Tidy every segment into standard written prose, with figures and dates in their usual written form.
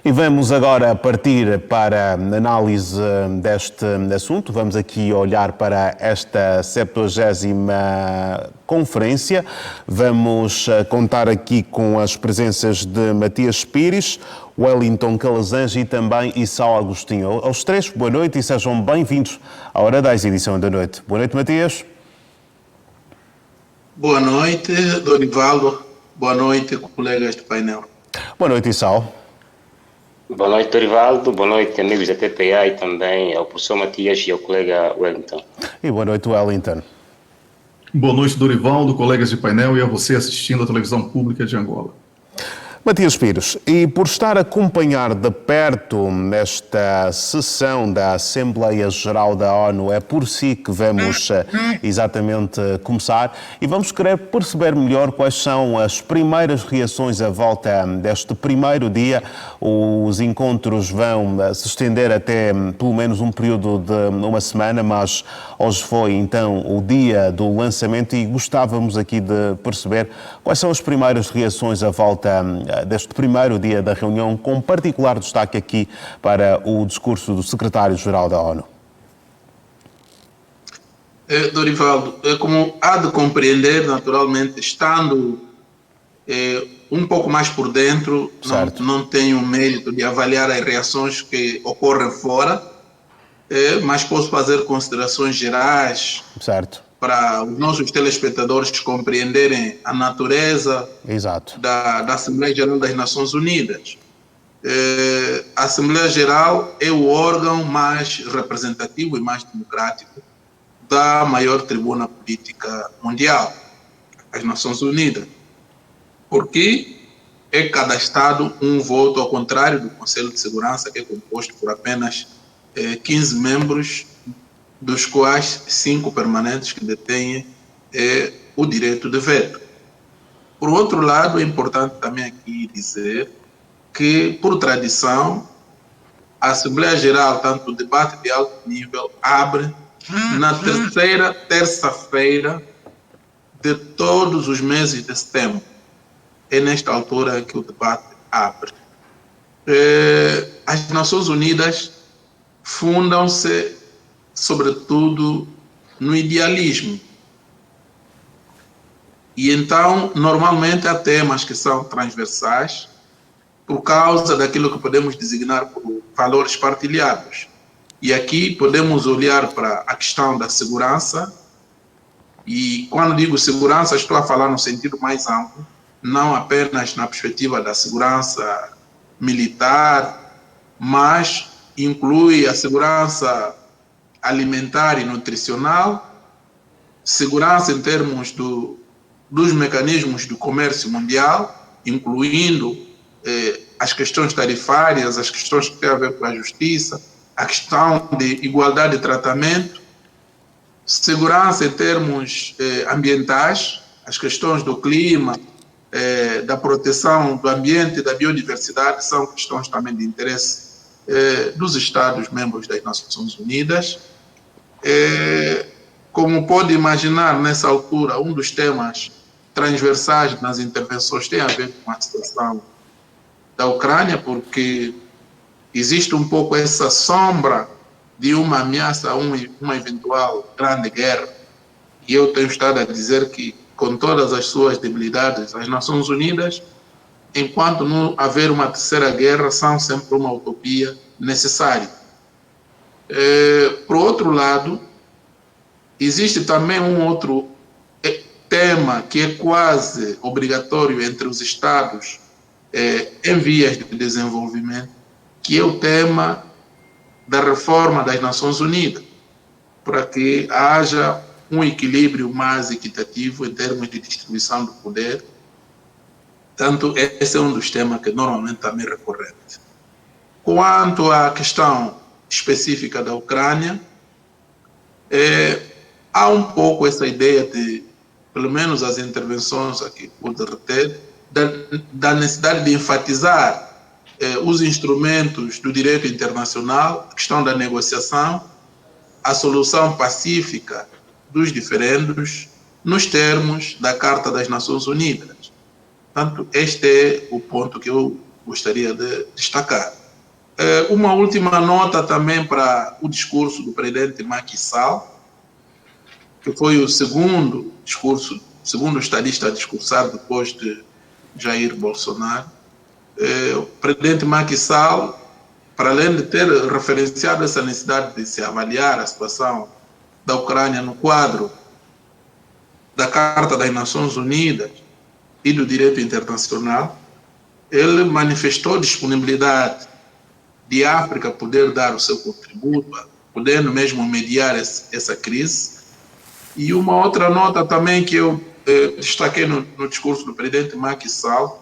E vamos agora partir para a análise deste assunto. Vamos aqui olhar para esta 70ª conferência. Vamos contar aqui com as presenças de Matias Pires, Wellington Calazans e também Issao Agostinho. Aos três, boa noite e sejam bem-vindos à Hora 10, edição da noite. Boa noite, Matias. Boa noite, Dorivaldo. Boa noite, colegas do painel. Boa noite, Issao. Boa noite, Dorivaldo. Boa noite, amigos da TPA e também ao professor Matias e ao colega Wellington. E boa noite, Wellington. Boa noite, Dorivaldo, colegas de painel e a você assistindo à televisão pública de Angola. Matias Pires, e por estar a acompanhar de perto esta sessão da Assembleia Geral da ONU, é por si que vamos exatamente começar e vamos querer perceber melhor quais são as primeiras reações à volta deste primeiro dia. Os encontros vão se estender até pelo menos um período de uma semana, mas hoje foi então o dia do lançamento e gostávamos aqui de perceber quais são as primeiras reações à volta deste primeiro dia da reunião, com particular destaque aqui para o discurso do secretário-geral da ONU. Dorivaldo, como há de compreender, naturalmente, estando um pouco mais por dentro, não tenho o mérito de avaliar as reações que ocorrem fora, mas posso fazer considerações gerais. Certo. Para os nossos telespectadores compreenderem a natureza da Assembleia Geral das Nações Unidas. A Assembleia Geral é o órgão mais representativo e mais democrático da maior tribuna política mundial, as Nações Unidas, porque é cada Estado um voto, ao contrário do Conselho de Segurança, que é composto por apenas 15 membros, dos quais 5 permanentes que detêm o direito de veto. Por outro lado, é importante também aqui dizer que, por tradição, a Assembleia Geral, tanto o debate de alto nível, abre na terceira terça-feira de todos os meses de setembro. É nesta altura que o debate abre. As Nações Unidas fundam-se sobretudo no idealismo. E então, normalmente, há temas que são transversais por causa daquilo que podemos designar por valores partilhados. E aqui podemos olhar para a questão da segurança, e quando digo segurança, estou a falar no sentido mais amplo, não apenas na perspectiva da segurança militar, mas inclui a segurança alimentar e nutricional, segurança em termos dos mecanismos do comércio mundial, incluindo as questões tarifárias, as questões que têm a ver com a justiça, a questão de igualdade de tratamento, segurança em termos ambientais, as questões do clima, da proteção do ambiente e da biodiversidade são questões também de interesse dos Estados membros das Nações Unidas. Como pode imaginar, nessa altura, um dos temas transversais nas intervenções tem a ver com a situação da Ucrânia, porque existe um pouco essa sombra de uma ameaça a uma eventual grande guerra. E eu tenho estado a dizer que, com todas as suas debilidades, as Nações Unidas, enquanto não haver uma terceira guerra, são sempre uma utopia necessária. Por outro lado, existe também um outro tema que é quase obrigatório entre os Estados em vias de desenvolvimento, que é o tema da reforma das Nações Unidas, para que haja um equilíbrio mais equitativo em termos de distribuição do poder. Portanto, esse é um dos temas que normalmente também é recorrente. Quanto à questão específica da Ucrânia, há um pouco essa ideia de, pelo menos as intervenções aqui pude reter, da necessidade de enfatizar os instrumentos do direito internacional, a questão da negociação, a solução pacífica dos diferendos, nos termos da Carta das Nações Unidas. Portanto, este é o ponto que eu gostaria de destacar. Uma última nota também para o discurso do presidente Macky Sall, que foi o segundo estadista a discursar depois de Jair Bolsonaro. O presidente Macky Sall, para além de ter referenciado essa necessidade de se avaliar a situação da Ucrânia no quadro da Carta das Nações Unidas e do direito internacional, ele manifestou disponibilidade de África poder dar o seu contributo, podendo mesmo mediar essa crise. E uma outra nota também que eu destaquei no discurso do presidente Macky Sall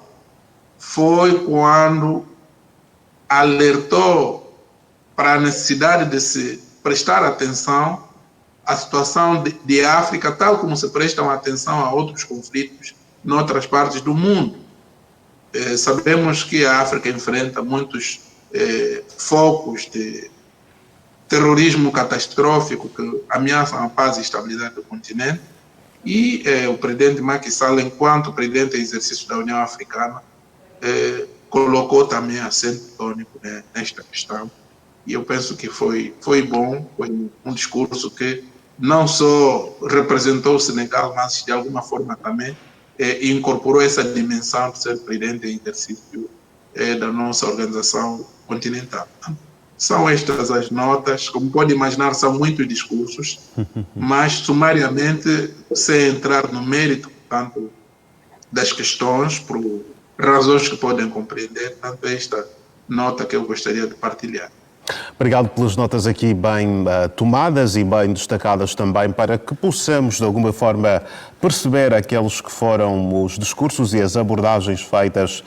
foi quando alertou para a necessidade de se prestar atenção à situação de África, tal como se prestam atenção a outros conflitos em outras partes do mundo. Sabemos que a África enfrenta muitos focos de terrorismo catastrófico que ameaçam a paz e estabilidade do continente, e o presidente Macky Sall, enquanto presidente em exercício da União Africana, colocou também acento tônico nesta questão, e eu penso que foi bom, foi um discurso que não só representou o Senegal, mas de alguma forma também incorporou essa dimensão de ser presidente em exercício da nossa organização continental. São estas as notas, como pode imaginar, são muitos discursos, mas sumariamente, sem entrar no mérito tanto das questões, por razões que podem compreender, tanto esta nota que eu gostaria de partilhar. Obrigado pelas notas aqui bem tomadas e bem destacadas também, para que possamos, de alguma forma, perceber aqueles que foram os discursos e as abordagens feitas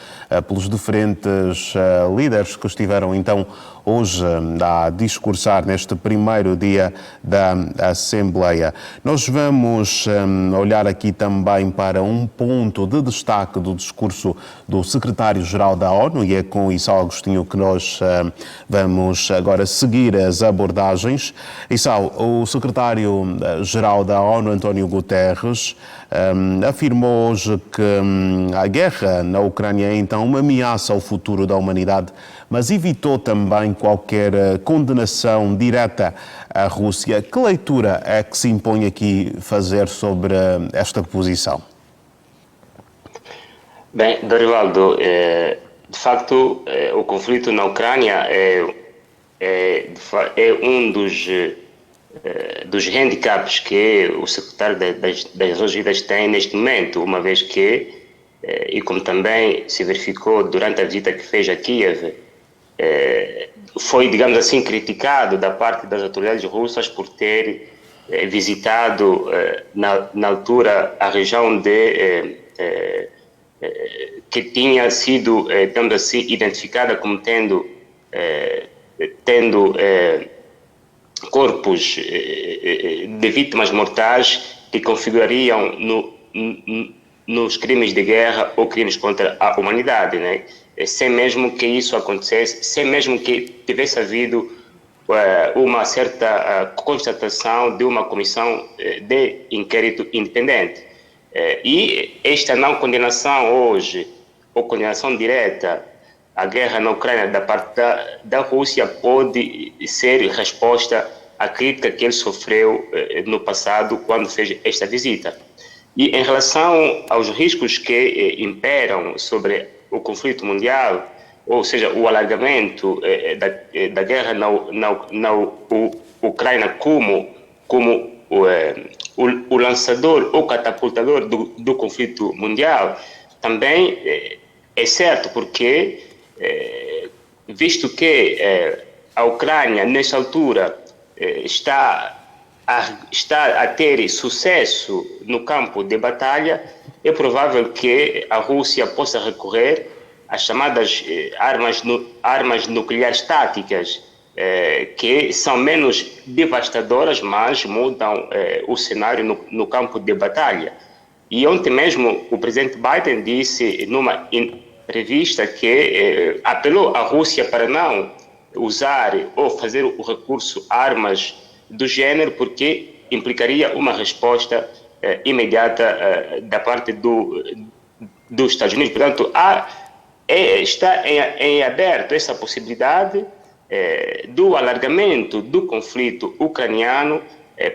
pelos diferentes líderes que estiveram então hoje a discursar neste primeiro dia da Assembleia. Nós vamos olhar aqui também para um ponto de destaque do discurso do secretário-geral da ONU, e é com Issao Agostinho que nós vamos agora seguir as abordagens. Issao, o secretário-geral da ONU, António Guterres, afirmou hoje que a guerra na Ucrânia é então uma ameaça ao futuro da humanidade, mas evitou também qualquer condenação direta à Rússia. Que leitura é que se impõe aqui fazer sobre esta posição? Bem, Dorivaldo, de facto, o conflito na Ucrânia é um dos handicaps que o secretário das Nações Unidas tem neste momento, uma vez que, e como também se verificou durante a visita que fez a Kiev, foi, digamos assim, criticado da parte das autoridades russas por ter visitado, na altura, a região que tinha sido, digamos assim, identificada como tendo corpos de vítimas mortais que configurariam nos crimes de guerra ou crimes contra a humanidade, né? Sem mesmo que isso acontecesse, sem mesmo que tivesse havido uma certa constatação de uma comissão de inquérito independente. E esta não condenação hoje, ou condenação direta à guerra na Ucrânia da parte da Rússia, pode ser resposta à crítica que ele sofreu no passado quando fez esta visita. E em relação aos riscos que imperam sobre o conflito mundial, ou seja, o alargamento da guerra na Ucrânia como o lançador ou catapultador do conflito mundial, também é certo, porque visto que a Ucrânia, nessa altura, está a ter sucesso no campo de batalha, é provável que a Rússia possa recorrer às chamadas armas nucleares táticas, que são menos devastadoras, mas mudam o cenário no campo de batalha. E ontem mesmo o presidente Biden disse numa entrevista que apelou à Rússia para não usar ou fazer o recurso a armas do gênero, porque implicaria uma resposta imediata da parte dos Estados Unidos. Portanto, há está em aberto essa possibilidade do alargamento do conflito ucraniano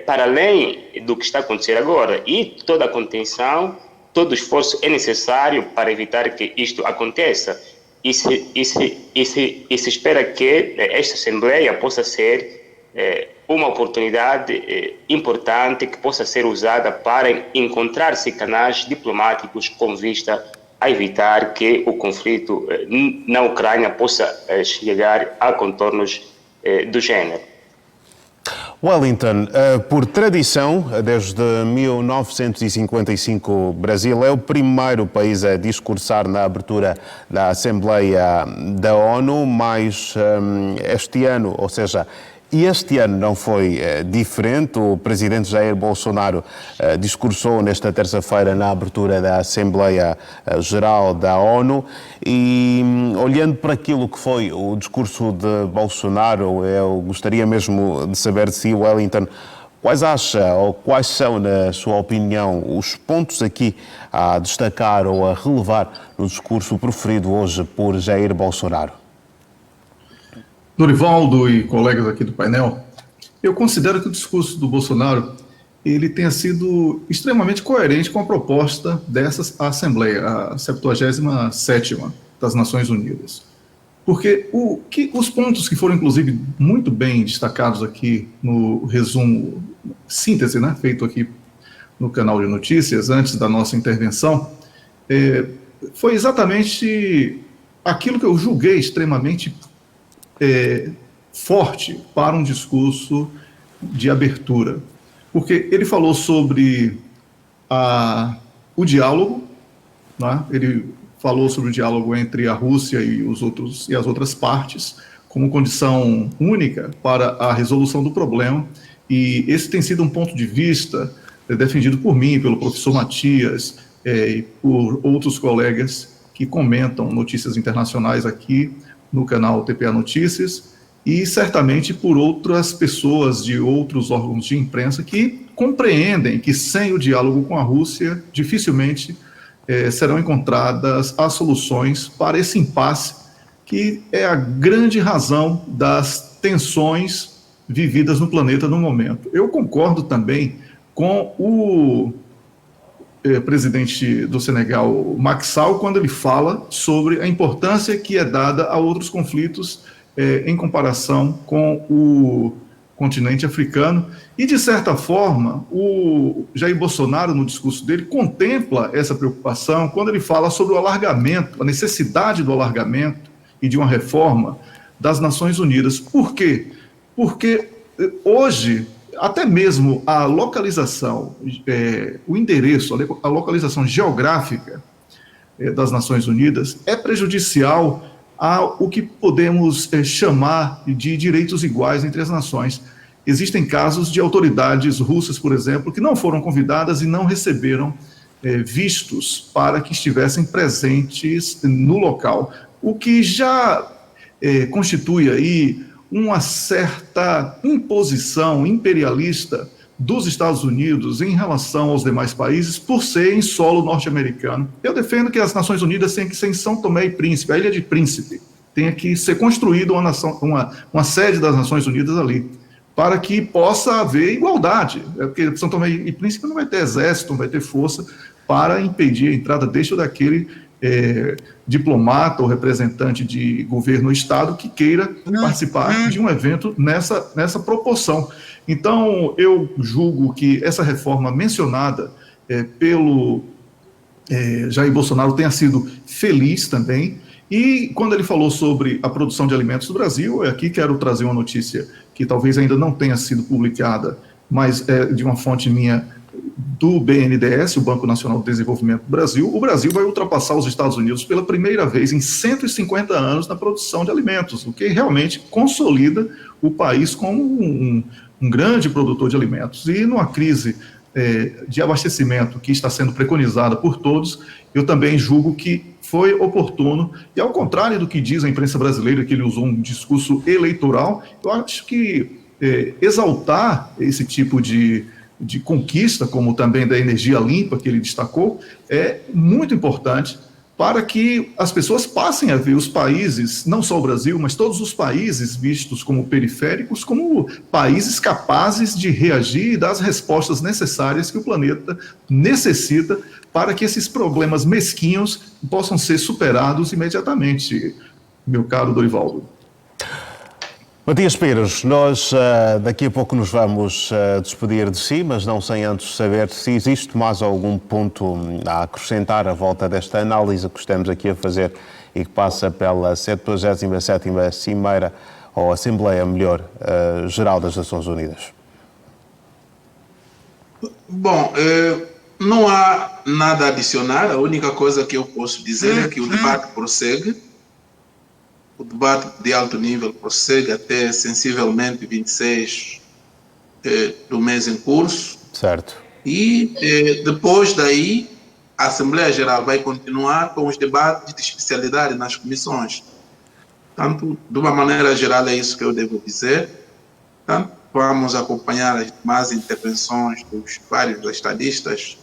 para além do que está acontecendo agora. E toda a contenção, todo esforço é necessário para evitar que isto aconteça. E se espera que esta Assembleia possa ser uma oportunidade importante que possa ser usada para encontrar-se canais diplomáticos com vista a evitar que o conflito na Ucrânia possa chegar a contornos do género. Wellington, por tradição, desde 1955, o Brasil é o primeiro país a discursar na abertura da Assembleia da ONU, mas este ano, ou seja, este ano não foi diferente. O presidente Jair Bolsonaro discursou nesta terça-feira na abertura da Assembleia Geral da ONU e, olhando para aquilo que foi o discurso de Bolsonaro, eu gostaria mesmo de saber de si, Wellington, quais acha ou quais são, na sua opinião, os pontos aqui a destacar ou a relevar no discurso proferido hoje por Jair Bolsonaro? Dorivaldo e colegas aqui do painel, eu considero que o discurso do Bolsonaro ele tenha sido extremamente coerente com a proposta dessa Assembleia, a 77ª das Nações Unidas. Porque os pontos que foram, inclusive, muito bem destacados aqui no resumo, síntese, né, feito aqui no canal de notícias, antes da nossa intervenção, foi exatamente aquilo que eu julguei extremamente forte para um discurso de abertura, porque ele falou sobre o diálogo, né? Ele falou sobre o diálogo entre a Rússia e as outras partes como condição única para a resolução do problema, e esse tem sido um ponto de vista defendido por mim, pelo professor Matias e por outros colegas que comentam notícias internacionais aqui no canal TPA Notícias, e certamente por outras pessoas de outros órgãos de imprensa que compreendem que sem o diálogo com a Rússia, dificilmente serão encontradas as soluções para esse impasse, que é a grande razão das tensões vividas no planeta no momento. Eu concordo também com o presidente do Senegal, Macky Sall, quando ele fala sobre a importância que é dada a outros conflitos em comparação com o continente africano. E, de certa forma, o Jair Bolsonaro, no discurso dele, contempla essa preocupação quando ele fala sobre o alargamento, a necessidade do alargamento e de uma reforma das Nações Unidas. Por quê? Porque hoje, até mesmo a localização, o endereço, a localização geográfica das Nações Unidas é prejudicial ao que podemos chamar de direitos iguais entre as nações. Existem casos de autoridades russas, por exemplo, que não foram convidadas e não receberam vistos para que estivessem presentes no local, o que já constitui aí uma certa imposição imperialista dos Estados Unidos em relação aos demais países por ser em solo norte-americano. Eu defendo que as Nações Unidas tenham que ser em São Tomé e Príncipe, a Ilha de Príncipe, tenha que ser construída uma sede das Nações Unidas ali, para que possa haver igualdade, porque São Tomé e Príncipe não vai ter exército, não vai ter força para impedir a entrada deste ou daquele diplomata ou representante de governo ou Estado que queira participar de um evento nessa proporção. Então, eu julgo que essa reforma mencionada pelo Jair Bolsonaro tenha sido feliz também. E quando ele falou sobre a produção de alimentos do Brasil, aqui quero trazer uma notícia que talvez ainda não tenha sido publicada, mas é de uma fonte minha do BNDES, o Banco Nacional de Desenvolvimento do Brasil. O Brasil vai ultrapassar os Estados Unidos pela primeira vez em 150 anos na produção de alimentos, o que realmente consolida o país como um grande produtor de alimentos. E numa crise de abastecimento que está sendo preconizada por todos, eu também julgo que foi oportuno, e ao contrário do que diz a imprensa brasileira, que ele usou um discurso eleitoral, eu acho que exaltar esse tipo de conquista, como também da energia limpa que ele destacou, é muito importante para que as pessoas passem a ver os países, não só o Brasil, mas todos os países vistos como periféricos, como países capazes de reagir e dar as respostas necessárias que o planeta necessita para que esses problemas mesquinhos possam ser superados imediatamente, meu caro Dorivaldo. Matias Pires, nós daqui a pouco nos vamos despedir de si, mas não sem antes saber se existe mais algum ponto a acrescentar à volta desta análise que estamos aqui a fazer e que passa pela 77ª Cimeira, ou Assembleia, melhor, Geral das Nações Unidas. Bom, não há nada a adicionar. A única coisa que eu posso dizer é que o debate prossegue. O debate de alto nível prossegue até sensivelmente 26 do mês em curso. Certo. E depois daí, a Assembleia Geral vai continuar com os debates de especialidade nas comissões. Portanto, de uma maneira geral, é isso que eu devo dizer. Portanto, vamos acompanhar as demais intervenções dos vários estadistas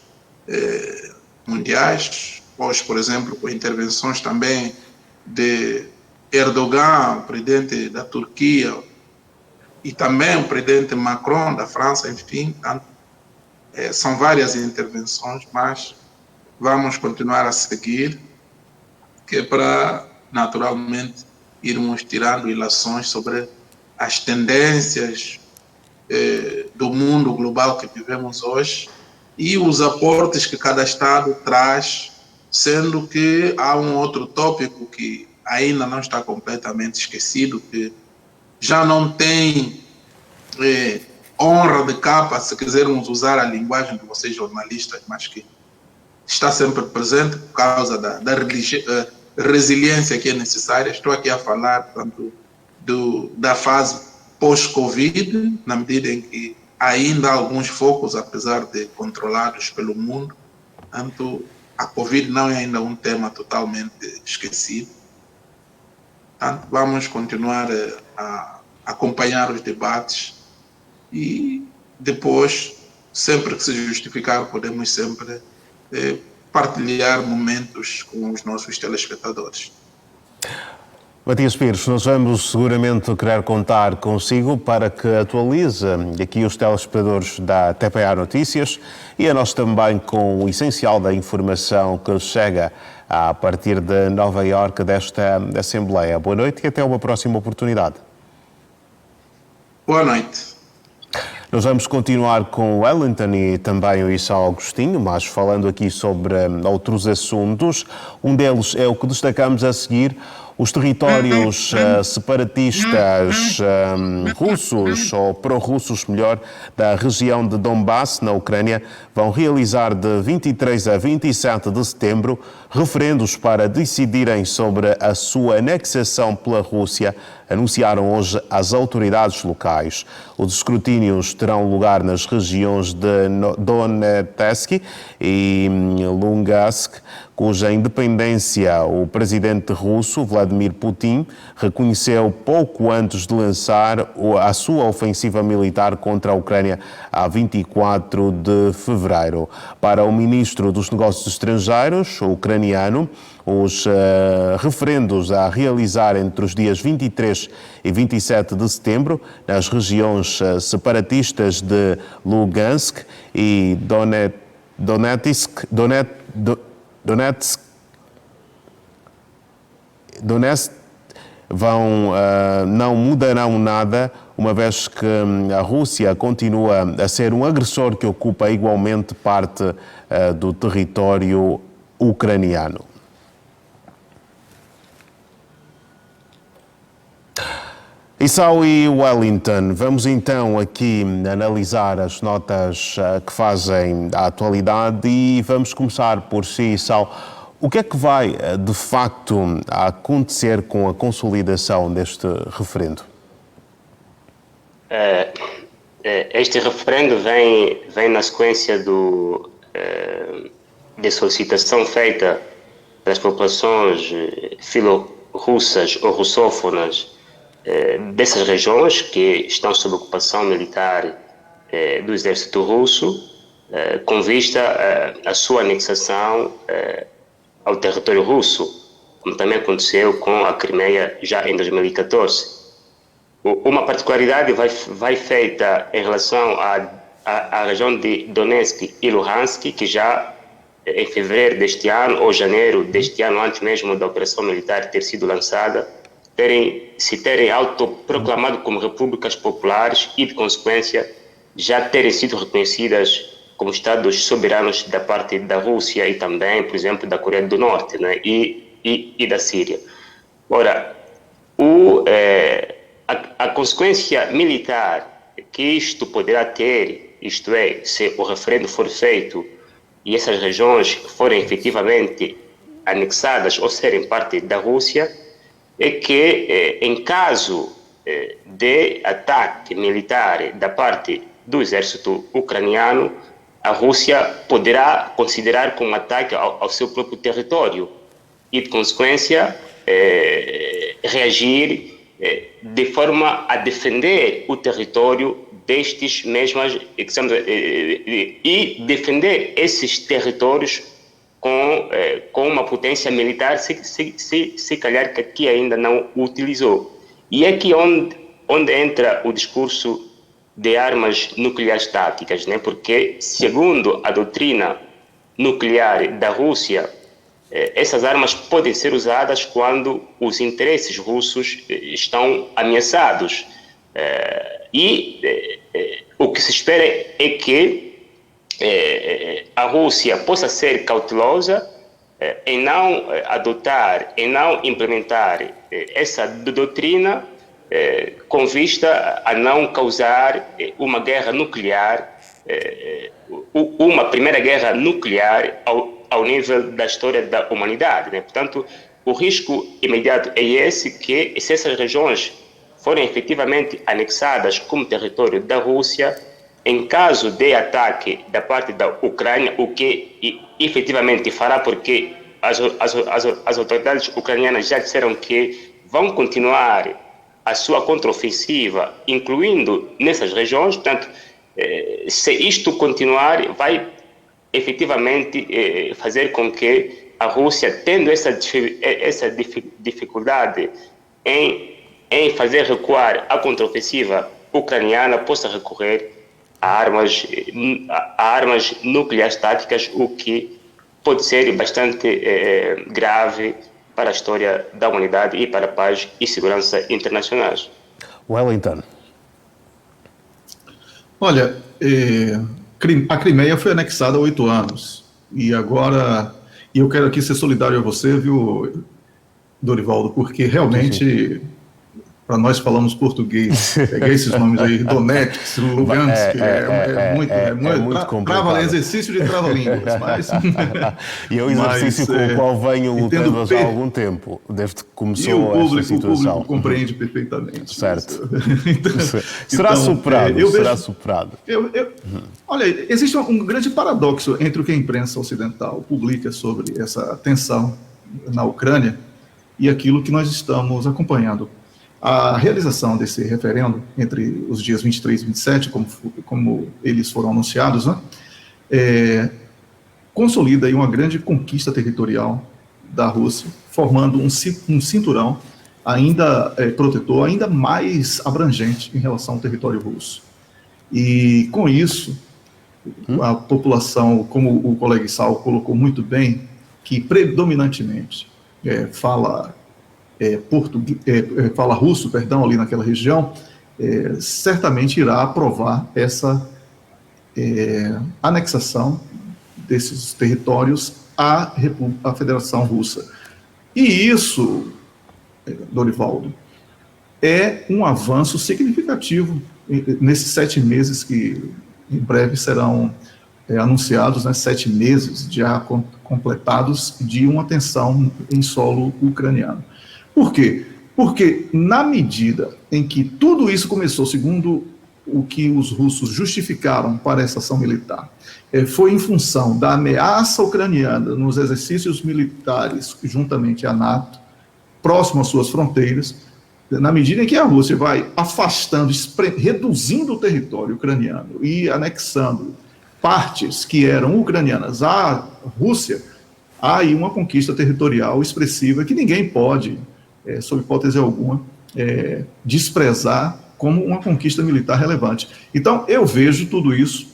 mundiais. Hoje, por exemplo, com intervenções também de Erdogan, o presidente da Turquia, e também o presidente Macron da França, enfim, são várias intervenções, mas vamos continuar a seguir, que é para, naturalmente, irmos tirando ilações sobre as tendências do mundo global que vivemos hoje e os aportes que cada Estado traz, sendo que há um outro tópico que ainda não está completamente esquecido, que já não tem honra de capa, se quisermos usar a linguagem de vocês jornalistas, mas que está sempre presente por causa da resiliência que é necessária. Estou aqui a falar, portanto, da fase pós-Covid, na medida em que ainda há alguns focos, apesar de controlados pelo mundo. Portanto, a Covid não é ainda um tema totalmente esquecido. Portanto, vamos continuar a acompanhar os debates e depois, sempre que se justificar, podemos sempre partilhar momentos com os nossos telespectadores. Matias Pires, nós vamos seguramente querer contar consigo para que atualize aqui os telespectadores da TPA Notícias e a nós também com o essencial da informação que chega a partir de Nova Iorque desta Assembleia. Boa noite e até uma próxima oportunidade. Boa noite. Nós vamos continuar com o Wellington e também o Issao Agostinho, mas falando aqui sobre outros assuntos. Um deles é o que destacamos a seguir. Os territórios separatistas russos, ou pró-russos melhor, da região de Donbass, na Ucrânia, vão realizar de 23 a 27 de setembro referendos para decidirem sobre a sua anexação pela Rússia, anunciaram hoje as autoridades locais. Os escrutínios terão lugar nas regiões de Donetsk e Lugansk, cuja independência o presidente russo, Vladimir Putin, reconheceu pouco antes de lançar a sua ofensiva militar contra a Ucrânia a 24 de fevereiro. Para o ministro dos Negócios Estrangeiros, ucraniano, os referendos a realizar entre os dias 23 e 27 de setembro nas regiões separatistas de Lugansk e Donetsk não mudarão nada, uma vez que a Rússia continua a ser um agressor que ocupa igualmente parte do território ucraniano. Issao e Wellington, vamos então aqui analisar as notas que fazem a atualidade e vamos começar por si, Issao. O que é que vai, de facto, acontecer com a consolidação deste referendo? Este referendo vem na sequência de solicitação feita pelas populações filo-russas ou russófonas dessas regiões que estão sob ocupação militar do exército russo, com vista à sua anexação ao território russo, como também aconteceu com a Crimeia já em 2014. Uma particularidade vai feita em relação à região de Donetsk e Luhansk, que já em fevereiro deste ano, ou janeiro deste ano, antes mesmo da operação militar ter sido lançada, se terem autoproclamado como repúblicas populares e, de consequência, já terem sido reconhecidas como Estados soberanos da parte da Rússia e também, por exemplo, da Coreia do Norte, né, e da Síria. Ora, a consequência militar que isto poderá ter, isto é, se o referendo for feito e essas regiões forem efetivamente anexadas ou serem parte da Rússia, é que, em caso de ataque militar da parte do exército ucraniano, a Rússia poderá considerar como ataque ao seu próprio território e, de consequência, reagir de forma a defender o território destes mesmas e defender esses territórios com uma potência militar, se calhar que aqui ainda não utilizou. E é aqui onde entra o discurso de armas nucleares táticas, né? Porque, segundo a doutrina nuclear da Rússia, essas armas podem ser usadas quando os interesses russos estão ameaçados. O que se espera é que a Rússia possa ser cautelosa em não adotar, em não implementar essa doutrina com vista a não causar uma guerra nuclear, uma primeira guerra nuclear ao nível da história da humanidade, né? Portanto, o risco imediato é esse, que se essas regiões forem efetivamente anexadas como território da Rússia, em caso de ataque da parte da Ucrânia, o que efetivamente fará, porque as autoridades ucranianas já disseram que vão continuar a sua contraofensiva, incluindo nessas regiões. Portanto, se isto continuar, vai efetivamente fazer com que a Rússia, tendo essa dificuldade em fazer recuar a contraofensiva ucraniana, possa recorrer a armas nucleares táticas, o que pode ser bastante grave para a história da humanidade e para a paz e segurança internacionais. Wellington. Olha, a Crimeia foi anexada há 8 anos. E agora, eu quero aqui ser solidário a você, viu, Dorivaldo, porque realmente, para nós falamos português, peguei esses nomes aí, Donetsk, Lugansk, é muito complicado. Trava, exercício de trava-línguas, mas... E é um exercício com o qual venho lutando já há algum tempo, desde que começou esta situação. O público compreende perfeitamente. Certo. Será superado, será superado. Olha, existe um grande paradoxo entre o que a imprensa ocidental publica sobre essa tensão na Ucrânia e aquilo que nós estamos acompanhando. A realização desse referendo entre os dias 23 e 27, como eles foram anunciados, né, consolida aí uma grande conquista territorial da Rússia, formando um cinturão ainda protetor, ainda mais abrangente em relação ao território russo. E com isso, a população, como o colega Issal colocou muito bem, que predominantemente fala russo, ali naquela região, certamente irá aprovar essa anexação desses territórios à Federação Russa. E isso, Dorivaldo, é um avanço significativo nesses 7 meses que em breve serão anunciados, né, 7 meses já completados de uma tensão em solo ucraniano. Por quê? Porque na medida em que tudo isso começou, segundo o que os russos justificaram para essa ação militar, foi em função da ameaça ucraniana nos exercícios militares, juntamente à NATO, próximo às suas fronteiras, na medida em que a Rússia vai afastando, reduzindo o território ucraniano e anexando partes que eram ucranianas à Rússia, há aí uma conquista territorial expressiva que ninguém pode, sob hipótese alguma, desprezar como uma conquista militar relevante. Então, eu vejo tudo isso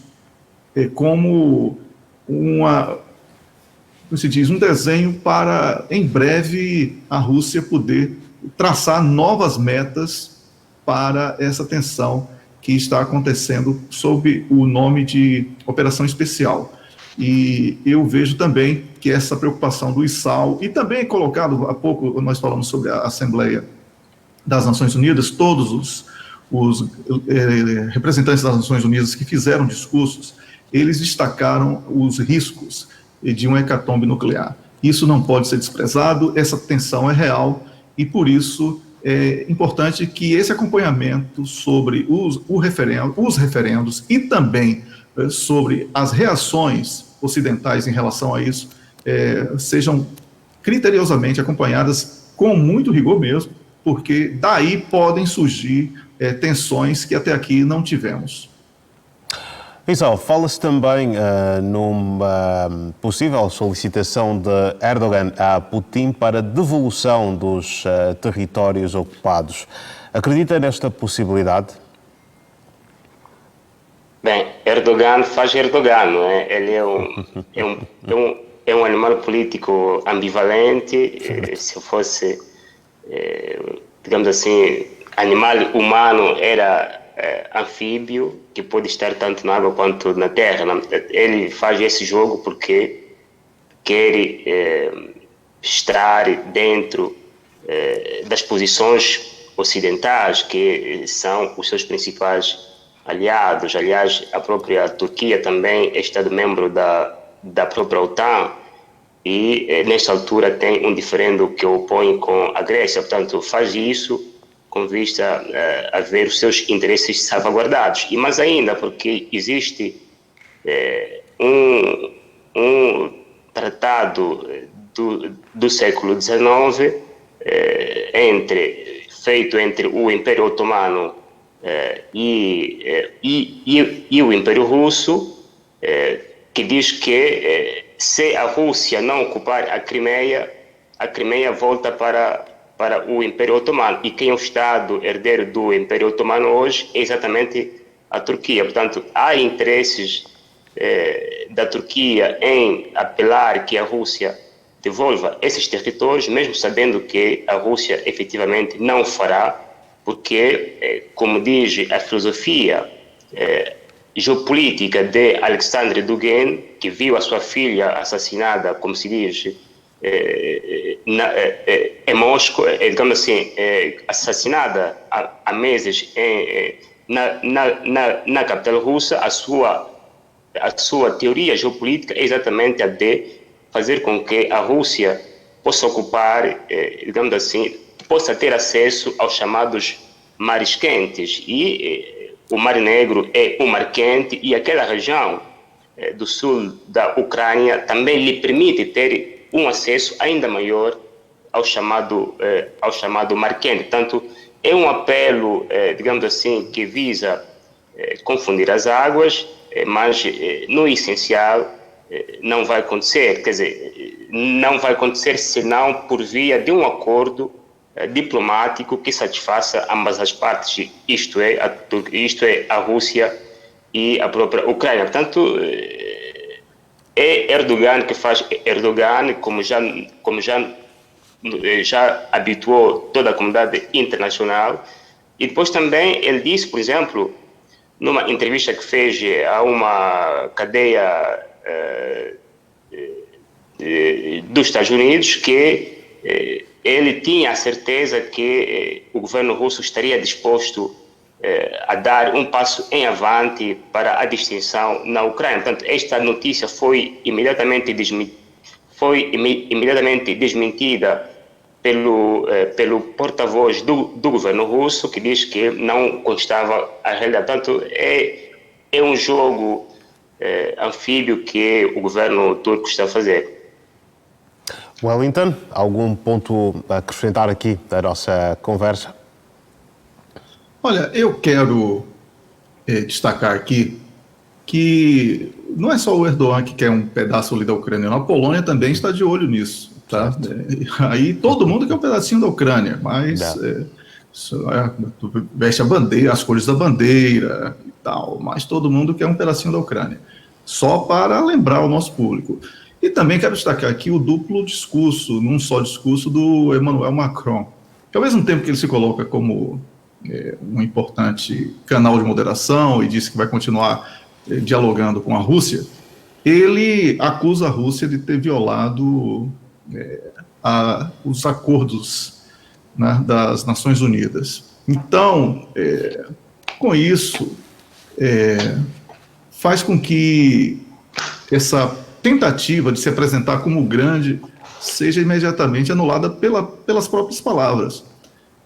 como como se diz, um desenho para, em breve, a Rússia poder traçar novas metas para essa tensão que está acontecendo sob o nome de Operação Especial. E eu vejo também que essa preocupação do ISAL, e também colocado, há pouco nós falamos sobre a Assembleia das Nações Unidas, todos os representantes das Nações Unidas que fizeram discursos, eles destacaram os riscos de uma hecatombe nuclear. Isso não pode ser desprezado, essa tensão é real, e por isso é importante que esse acompanhamento sobre os referendos e também sobre as reações ocidentais em relação a isso sejam criteriosamente acompanhadas com muito rigor mesmo, porque daí podem surgir tensões que até aqui não tivemos. Isao, fala-se também numa possível solicitação de Erdogan a Putin para devolução dos territórios ocupados. Acredita nesta possibilidade? Bem, Erdogan faz Erdogan, não é? Ele é um animal político ambivalente. Se fosse, digamos assim, animal humano, era anfíbio, que pode estar tanto na água quanto na terra. Ele faz esse jogo porque quer estar dentro das posições ocidentais, que são os seus principais aliados. Aliás, a própria Turquia também é Estado-membro da própria OTAN e, nesta altura, tem um diferendo que o opõe com a Grécia. Portanto, faz isso com vista a ver os seus interesses salvaguardados. E mais ainda, porque existe um tratado do século XIX feito entre o Império Otomano e o Império Russo, que diz que se a Rússia não ocupar a Crimeia volta para o Império Otomano. E quem é o Estado herdeiro do Império Otomano hoje é exatamente a Turquia. Portanto, há interesses da Turquia em apelar que a Rússia devolva esses territórios, mesmo sabendo que a Rússia efetivamente não o fará, porque, como diz a filosofia geopolítica de Alexandre Dugin, que viu a sua filha assassinada, como se diz, em Moscou, digamos assim, assassinada há meses na capital russa, a sua teoria geopolítica é exatamente a de fazer com que a Rússia possa ocupar, digamos assim, possa ter acesso aos chamados mares quentes. E o Mar Negro é um mar quente, e aquela região do sul da Ucrânia também lhe permite ter um acesso ainda maior ao chamado mar quente. Portanto, é um apelo, digamos assim, que visa confundir as águas, mas no essencial não vai acontecer. Quer dizer, não vai acontecer senão por via de um acordo diplomático que satisfaça ambas as partes, isto é a Rússia e a própria Ucrânia. Portanto, é Erdogan que faz Erdogan, como já habituou toda a comunidade internacional. E depois também ele disse, por exemplo, numa entrevista que fez a uma cadeia dos Estados Unidos, que ele tinha a certeza que o governo russo estaria disposto a dar um passo em avante para a distinção na Ucrânia. Portanto, esta notícia foi imediatamente desmentida pelo porta-voz do governo russo, que diz que não constava a realidade. Portanto, é um jogo anfíbio que o governo turco está a fazer. Wellington, algum ponto a acrescentar aqui da nossa conversa? Olha, eu quero destacar aqui que não é só o Erdogan que quer um pedaço ali da Ucrânia, não. A Polônia também está de olho nisso. Tá? Aí todo mundo quer um pedacinho da Ucrânia, mas veste a bandeira, as cores da bandeira e tal, mas todo mundo quer um pedacinho da Ucrânia. Só para lembrar o nosso público. E também quero destacar aqui o duplo discurso, num só discurso, do Emmanuel Macron, que ao mesmo tempo que ele se coloca como um importante canal de moderação e diz que vai continuar dialogando com a Rússia, ele acusa a Rússia de ter violado os acordos, né, das Nações Unidas. Então, com isso, faz com que essa tentativa de se apresentar como grande seja imediatamente anulada pelas próprias palavras.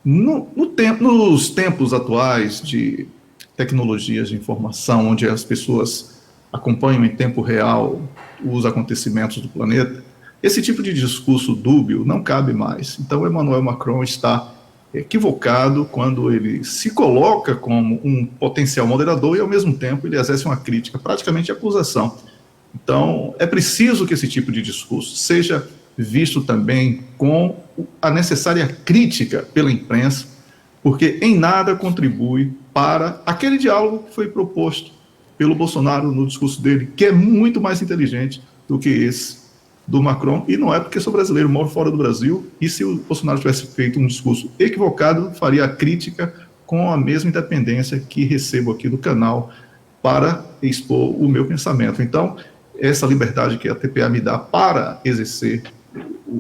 Nos tempos atuais de tecnologias de informação, onde as pessoas acompanham em tempo real os acontecimentos do planeta, esse tipo de discurso dúbio não cabe mais. Então, Emmanuel Macron está equivocado quando ele se coloca como um potencial moderador e, ao mesmo tempo, ele exerce uma crítica, praticamente acusação. Então, é preciso que esse tipo de discurso seja visto também com a necessária crítica pela imprensa, porque em nada contribui para aquele diálogo que foi proposto pelo Bolsonaro no discurso dele, que é muito mais inteligente do que esse do Macron, e não é porque sou brasileiro, moro fora do Brasil, e se o Bolsonaro tivesse feito um discurso equivocado, faria a crítica com a mesma independência que recebo aqui do canal para expor o meu pensamento. Então, essa liberdade que a TPA me dá para exercer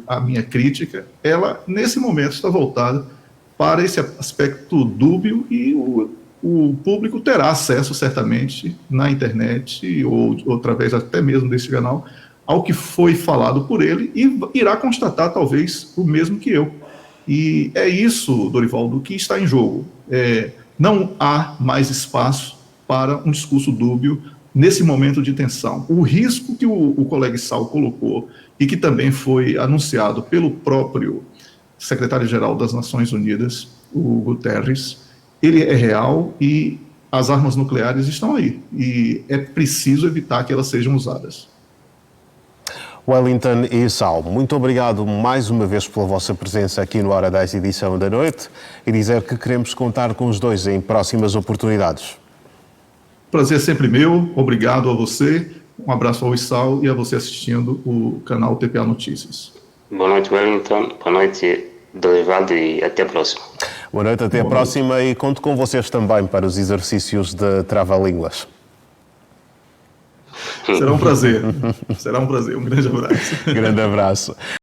a minha crítica, ela, nesse momento, está voltada para esse aspecto dúbio, e o público terá acesso, certamente, na internet ou através até mesmo desse canal, ao que foi falado por ele, e irá constatar, talvez, o mesmo que eu. E é isso, Dorivaldo, que está em jogo. Não há mais espaço para um discurso dúbio nesse momento de tensão. O risco que o colega Sal colocou, e que também foi anunciado pelo próprio secretário-geral das Nações Unidas, o Guterres, ele é real, e as armas nucleares estão aí. E é preciso evitar que elas sejam usadas. Wellington e Sal, muito obrigado mais uma vez pela vossa presença aqui no Hora 10, edição da noite, e dizer que queremos contar com os dois em próximas oportunidades. Prazer sempre meu, obrigado a você, um abraço ao Issal e a você assistindo o canal TPA Notícias. Boa noite, Wellington, boa noite, Dorivaldo, e até a próxima. Boa noite, até a próxima, e conto com vocês também para os exercícios de trava-línguas. Será um prazer, um grande abraço. Grande abraço.